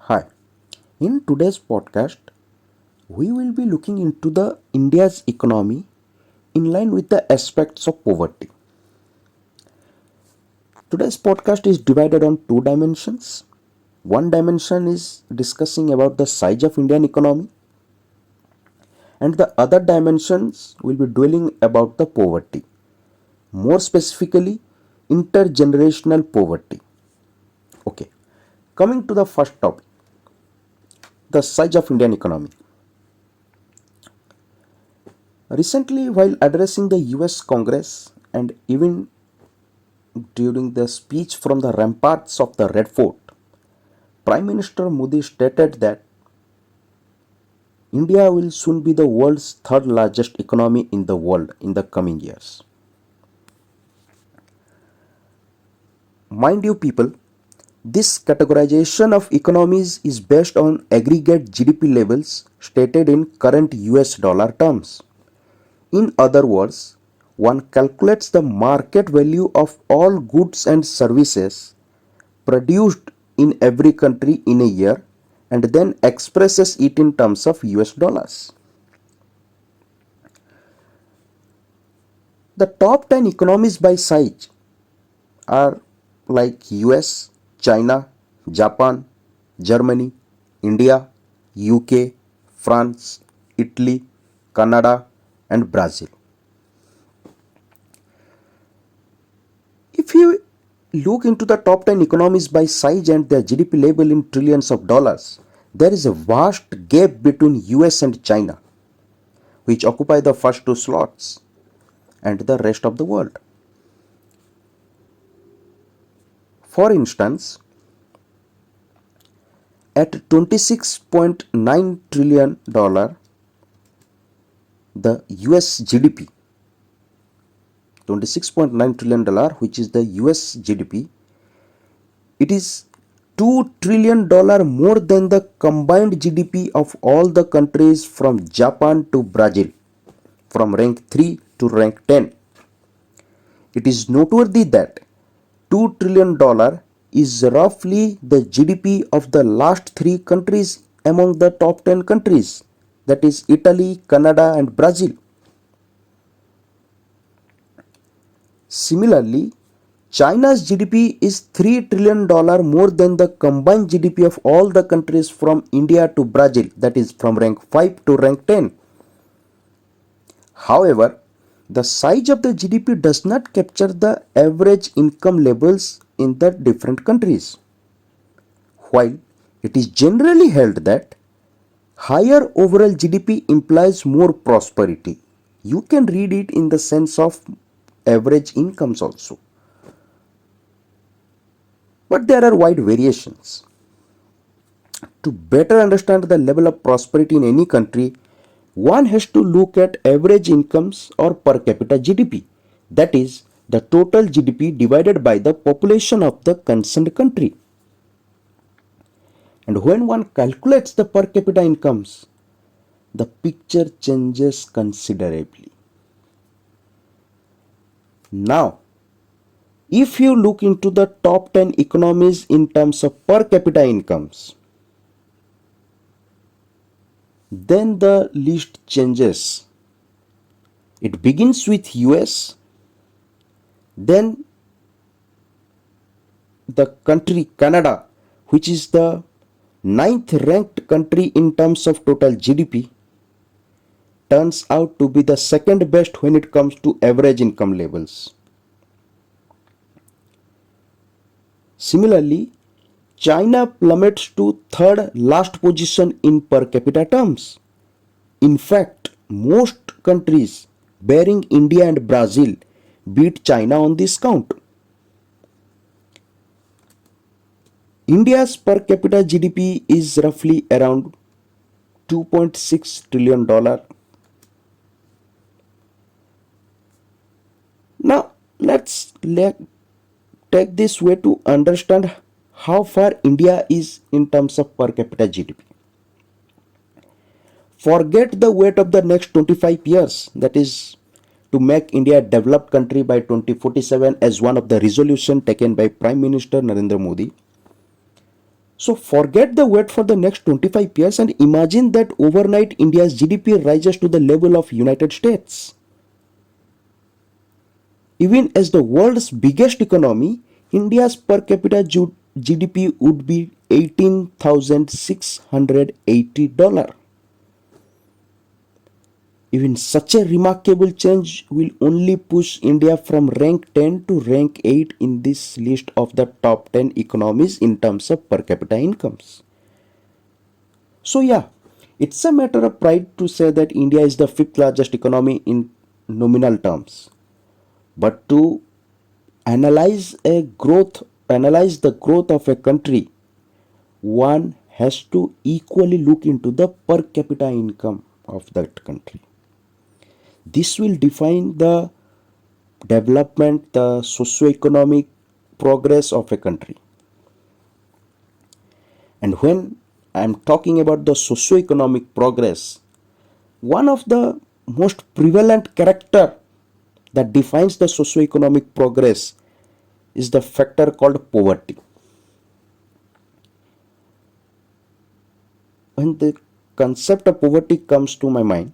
Hi. In today's podcast, we will be looking into the India's economy in line with the aspects of poverty. Today's podcast is divided on two dimensions. One dimension is discussing about the size of Indian economy, and the other dimensions will be dwelling about the poverty. More specifically, intergenerational poverty. Okay. Coming to the first topic, the size of Indian economy. Recently, while addressing the US Congress and even during the speech from the ramparts of the Red Fort, Prime Minister Modi stated that India will soon be the world's third largest economy in the world in the coming years. Mind you, people, this categorization of economies is based on aggregate GDP levels stated in current US dollar terms. In other words, one calculates the market value of all goods and services produced in every country in a year and then expresses it in terms of US dollars. The top 10 economies by size are like US, China, Japan, Germany, India, UK, France, Italy, Canada, and Brazil. If you look into the top 10 economies by size and their GDP level in trillions of dollars, there is a vast gap between US and China, which occupy the first two slots, and the rest of the world. For instance, at $26.9 trillion, the US GDP, $26.9 trillion, which is the US GDP, it is $2 trillion more than the combined GDP of all the countries from Japan to Brazil, from rank 3 to rank 10. It is noteworthy that $2 trillion is roughly the GDP of the last three countries among the top 10 countries, that is Italy, Canada, and Brazil. Similarly, China's GDP is $3 trillion more than the combined GDP of all the countries from India to Brazil, that is from rank 5 to rank 10. However, the size of the GDP does not capture the average income levels in the different countries. While it is generally held that higher overall GDP implies more prosperity, you can read it in the sense of average incomes also. But there are wide variations. To better understand the level of prosperity in any country, one has to look at average incomes or per capita GDP, that is, the total GDP divided by the population of the concerned country. And when one calculates the per capita incomes, the picture changes considerably. Now, if you look into the top 10 economies in terms of per capita incomes, then the list changes. It begins with US, then the country Canada, which is the ninth ranked country in terms of total GDP, turns out to be the second best when it comes to average income levels. Similarly, China plummets to third last position in per capita terms. In fact, most countries bearing India and Brazil beat China on this count. India's per capita GDP is roughly around $2.6 trillion. Now, let's take this way to understand how far India is in terms of per capita GDP. Forget the wait of the next 25 years, that is to make India a developed country by 2047 as one of the resolutions taken by Prime Minister Narendra Modi. So forget the wait for the next 25 years and imagine that overnight India's GDP rises to the level of United States. Even as the world's biggest economy, India's per capita GDP would be $18,680. Even such a remarkable change will only push India from rank 10 to rank 8 in this list of the top 10 economies in terms of per capita incomes. So, yeah, it's a matter of pride to say that India is the fifth largest economy in nominal terms. But to analyze the growth of a country, one has to equally look into the per capita income of that country. This will define the development, the socio-economic progress of a country. And when I am talking about the socio-economic progress, one of the most prevalent character that defines the socio-economic progress is the factor called poverty. When the concept of poverty comes to my mind,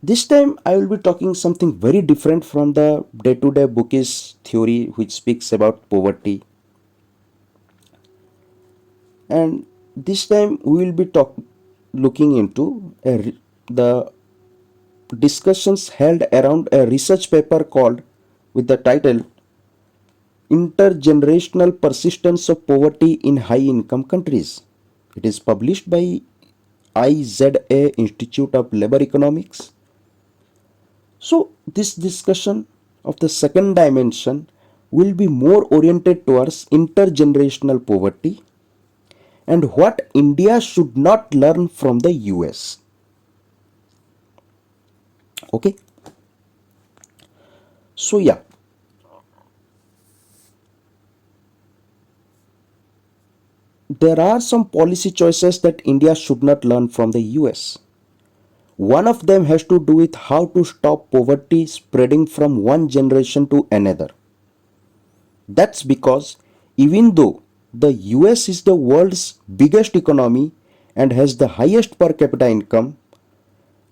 this time I will be talking something very different from the day-to-day bookish theory which speaks about poverty. And this time we will be looking into the discussions held around a research paper called with the title Intergenerational Persistence of Poverty in High Income Countries. It is published by IZA Institute of Labor Economics. So this discussion of the second dimension will be more oriented towards intergenerational poverty and what India should not learn from the US. Okay. So yeah, there are some policy choices that India should not learn from the US. One of them has to do with how to stop poverty spreading from one generation to another. That's because even though the US is the world's biggest economy and has the highest per capita income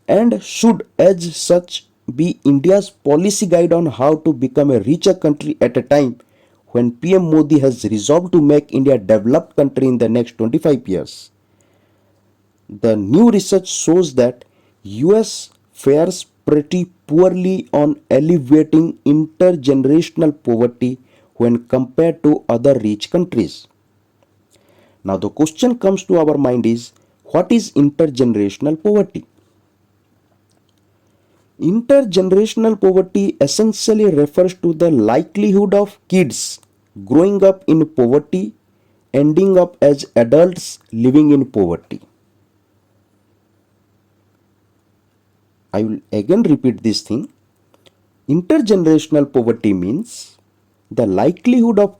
and should as such be India's policy guide on how to become a richer country at a time when PM Modi has resolved to make India a developed country in the next 25 years. The new research shows that US fares pretty poorly on alleviating intergenerational poverty when compared to other rich countries. Now the question comes to our mind is what is intergenerational poverty? Intergenerational poverty essentially refers to the likelihood of kids growing up in poverty ending up as adults living in poverty. I will again repeat this thing. Intergenerational poverty means the likelihood of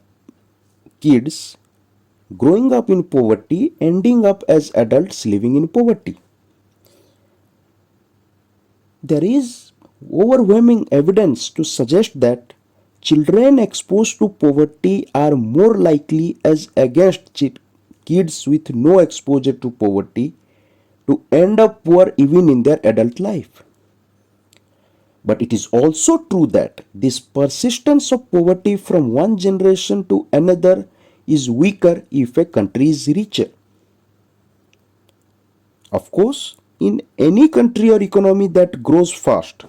kids growing up in poverty ending up as adults living in poverty. There is overwhelming evidence to suggest that children exposed to poverty are more likely as against kids with no exposure to poverty to end up poor even in their adult life. But it is also true that this persistence of poverty from one generation to another is weaker if a country is richer. Of course, in any country or economy that grows fast,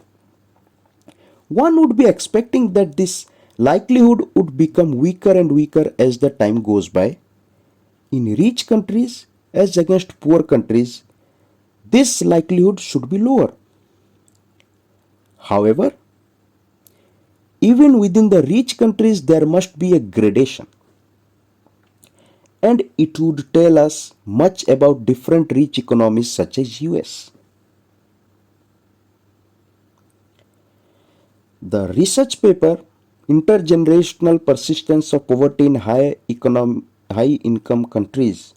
one would be expecting that this likelihood would become weaker and weaker as the time goes by. In rich countries as against poor countries, this likelihood should be lower. However, even within the rich countries, there must be a gradation. And it would tell us much about different rich economies such as US. The research paper Intergenerational Persistence of Poverty in High Income Countries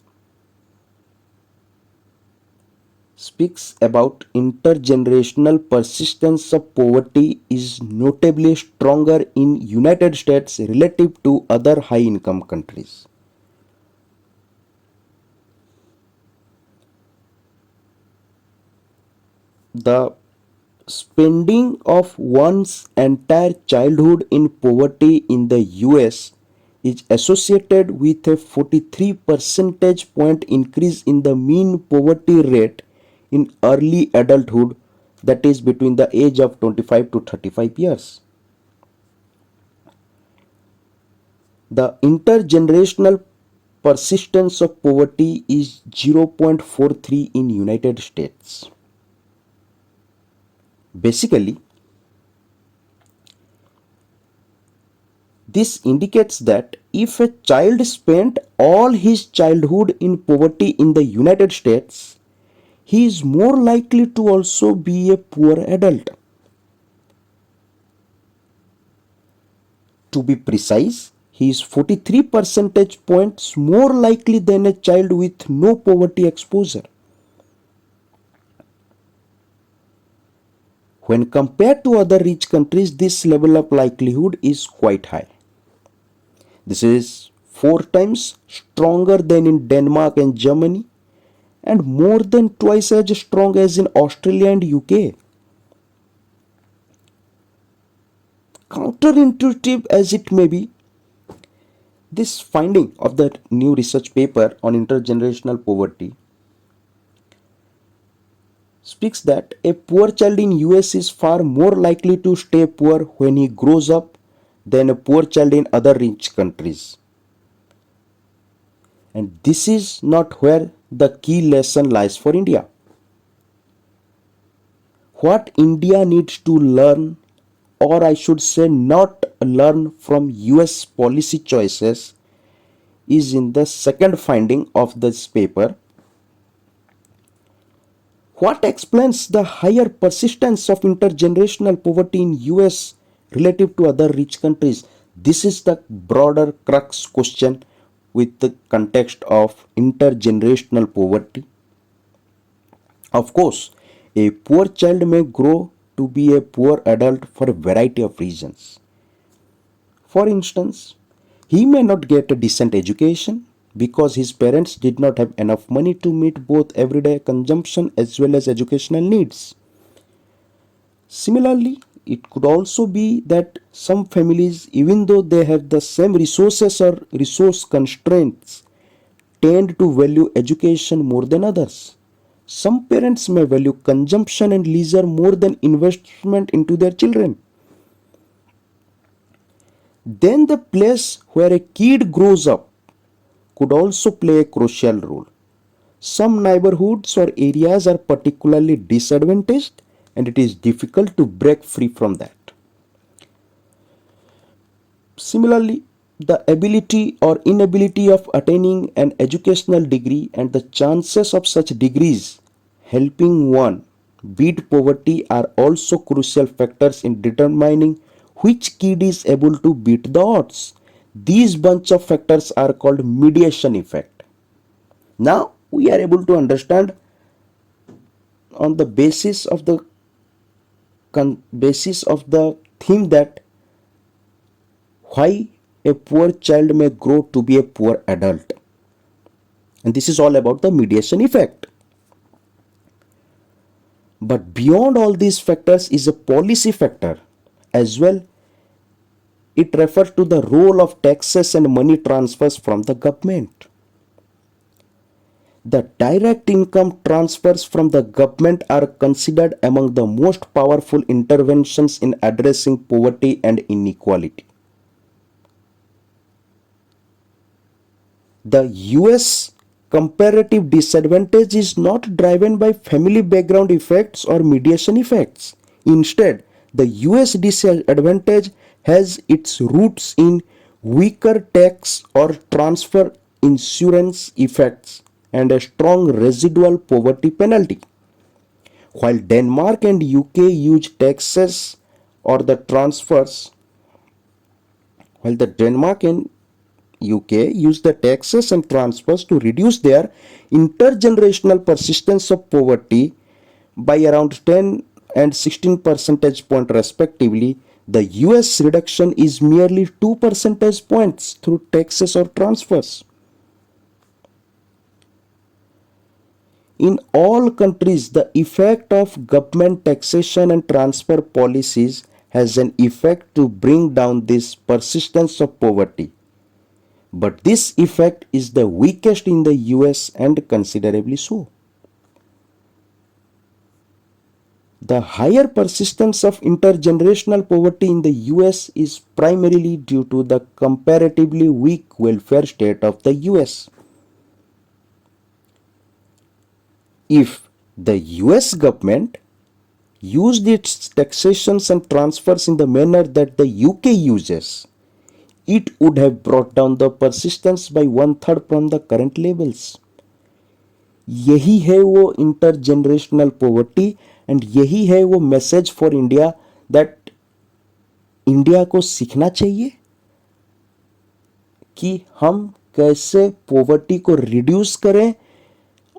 speaks about intergenerational persistence of poverty is notably stronger in United States relative to other high income countries. The spending of one's entire childhood in poverty in the US is associated with a 43 percentage point increase in the mean poverty rate in early adulthood, that is between the age of 25 to 35 years. The intergenerational persistence of poverty is 0.43 in United States. Basically, this indicates that if a child spent all his childhood in poverty in the United States, he is more likely to also be a poor adult. To be precise, he is 43 percentage points more likely than a child with no poverty exposure. When compared to other rich countries, this level of likelihood is quite high. This is 4 times stronger than in Denmark and Germany, and more than twice as strong as in Australia and UK. Counterintuitive as it may be, this finding of the new research paper on intergenerational poverty speaks that a poor child in US is far more likely to stay poor when he grows up than a poor child in other rich countries. And this is not where the key lesson lies for India. What India needs to learn, or I should say not learn from US policy choices, is in the second finding of this paper. What explains the higher persistence of intergenerational poverty in US relative to other rich countries? This is the broader crux question with the context of intergenerational poverty. Of course, a poor child may grow to be a poor adult for a variety of reasons. For instance, he may not get a decent education because his parents did not have enough money to meet both everyday consumption as well as educational needs. Similarly, it could also be that some families, even though they have the same resources or resource constraints, tend to value education more than others. Some parents may value consumption and leisure more than investment into their children. Then the place where a kid grows up could also play a crucial role. Some neighborhoods or areas are particularly disadvantaged, and it is difficult to break free from that. Similarly, the ability or inability of attaining an educational degree and the chances of such degrees helping one beat poverty are also crucial factors in determining which kid is able to beat the odds. These bunch of factors are called mediation effect. Now we are able to understand on the basis of the theme that why a poor child may grow to be a poor adult. And this is all about the mediation effect. But beyond all these factors is a policy factor as well. It refers to the role of taxes and money transfers from the government. The direct income transfers from the government are considered among the most powerful interventions in addressing poverty and inequality. The US comparative disadvantage is not driven by family background effects or mediation effects. Instead, the US disadvantage has its roots in weaker tax or transfer insurance effects and a strong residual poverty penalty. While Denmark and UK use taxes or the transfers, while the Denmark and UK use the taxes and transfers to reduce their intergenerational persistence of poverty by around 10 and 16 percentage point respectively, the US reduction is merely 2 percentage points through taxes or transfers. In all countries, the effect of government taxation and transfer policies has an effect to bring down this persistence of poverty. But this effect is the weakest in the US and considerably so. The higher persistence of intergenerational poverty in the US is primarily due to the comparatively weak welfare state of the US. If the US government used its taxations and transfers in the manner that the UK uses, it would have brought down the persistence by one third from the current levels. यही है वो intergenerational poverty and यही है वो message for India that India को सीखना चाहिए कि हम कैसे पॉवर्टी को रिड्यूस करें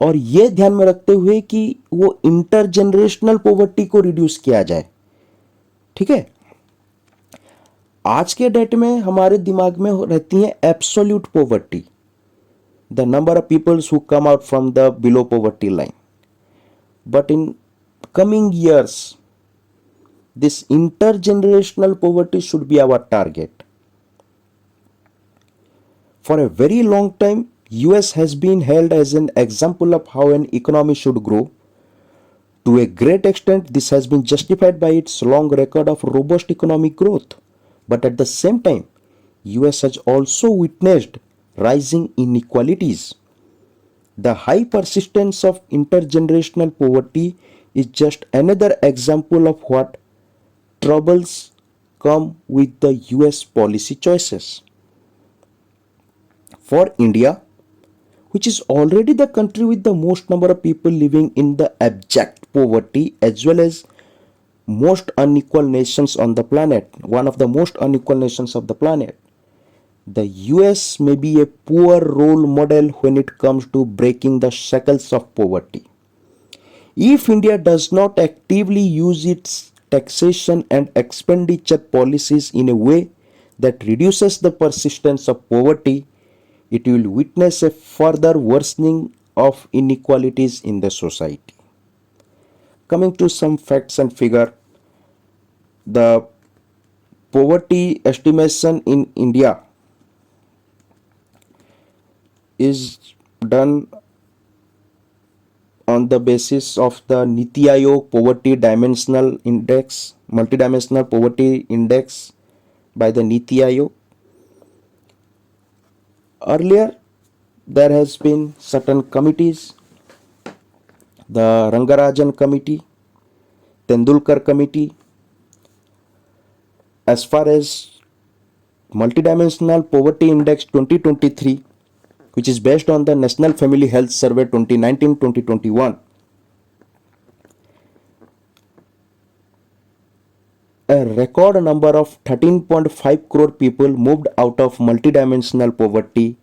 और यह ध्यान में रखते हुए कि वो इंटरजेनरेशनल पॉवर्टी को रिड्यूस किया जाए. ठीक है. आज के डेट में हमारे दिमाग में रहती है absolute poverty, the number of people who come out from the below poverty line. But in coming years, this intergenerational poverty should be our target. For a very long time, US has been held as an example of how an economy should grow. To a great extent, this has been justified by its long record of robust economic growth. But at the same time, US has also witnessed rising inequalities. The high persistence of intergenerational poverty is just another example of what troubles come with the US policy choices. For India, which is already the country with the most number of people living in the abject poverty as well as most unequal nations on the planet, one of the most unequal nations of the planet, the US may be a poor role model when it comes to breaking the shackles of poverty. If India does not actively use its taxation and expenditure policies in a way that reduces the persistence of poverty, it will witness a further worsening of inequalities in the society. Coming to some facts and figure, the poverty estimation in India is done on the basis of the Niti Aayog Poverty Dimensional Index, Multidimensional Poverty Index by the Niti Aayog. Earlier, there has been certain committees, the Rangarajan Committee, Tendulkar Committee. As far as Multidimensional Poverty Index 2023, which is based on the National Family Health Survey 2019-2021, a record number of 13.5 crore people moved out of multidimensional poverty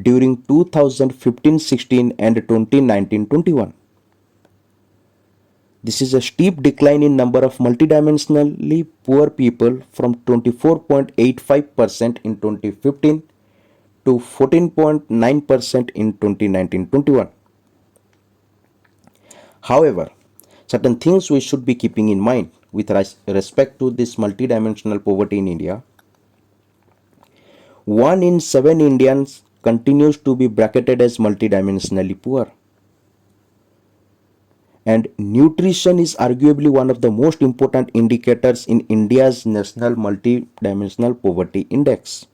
during 2015-16 and 2019-21. This is a steep decline in number of multidimensionally poor people from 24.85% in 2015 to 14.9% in 2019-21. However, certain things we should be keeping in mind with respect to this multidimensional poverty in India. 1 in 7 Indians continues to be bracketed as multidimensionally poor. And nutrition is arguably one of the most important indicators in India's National Multidimensional Poverty Index.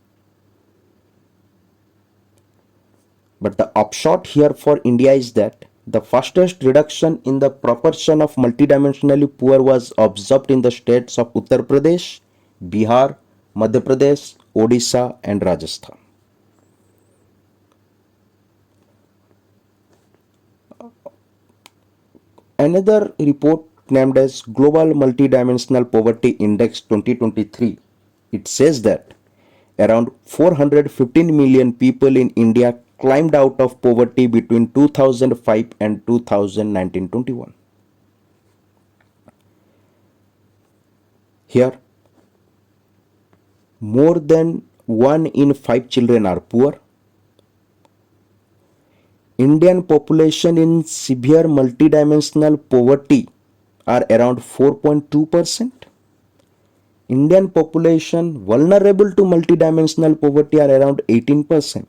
But the upshot here for India is that the fastest reduction in the proportion of multidimensionally poor was observed in the states of Uttar Pradesh, Bihar, Madhya Pradesh, Odisha and Rajasthan. Another report named as Global Multidimensional Poverty Index 2023, it says that around 415 million people in India climbed out of poverty between 2005 and 2019-21. Here, more than 1 in 5 children are poor. Indian population in severe multidimensional poverty are around 4.2%. Indian population vulnerable to multidimensional poverty are around 18%.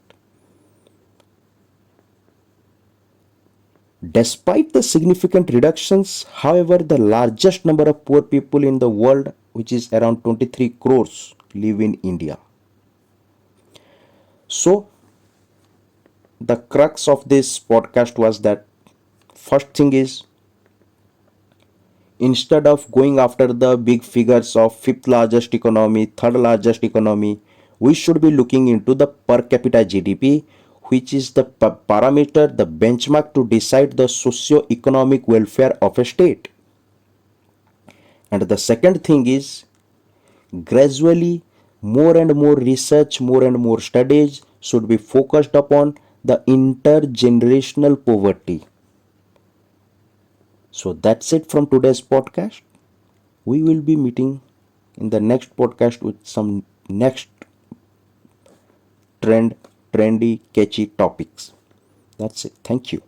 Despite the significant reductions, however, the largest number of poor people in the world, which is around 23 crores, live in India. So, the crux of this podcast was that first thing is, instead of going after the big figures of fifth largest economy, third largest economy, we should be looking into the per capita GDP, which is the parameter, the benchmark to decide the socio-economic welfare of a state. And the second thing is, gradually more and more research, more and more studies should be focused upon the intergenerational poverty. So that's it from today's podcast. We will be meeting in the next podcast with some next trendy, catchy topics. That's it. Thank you.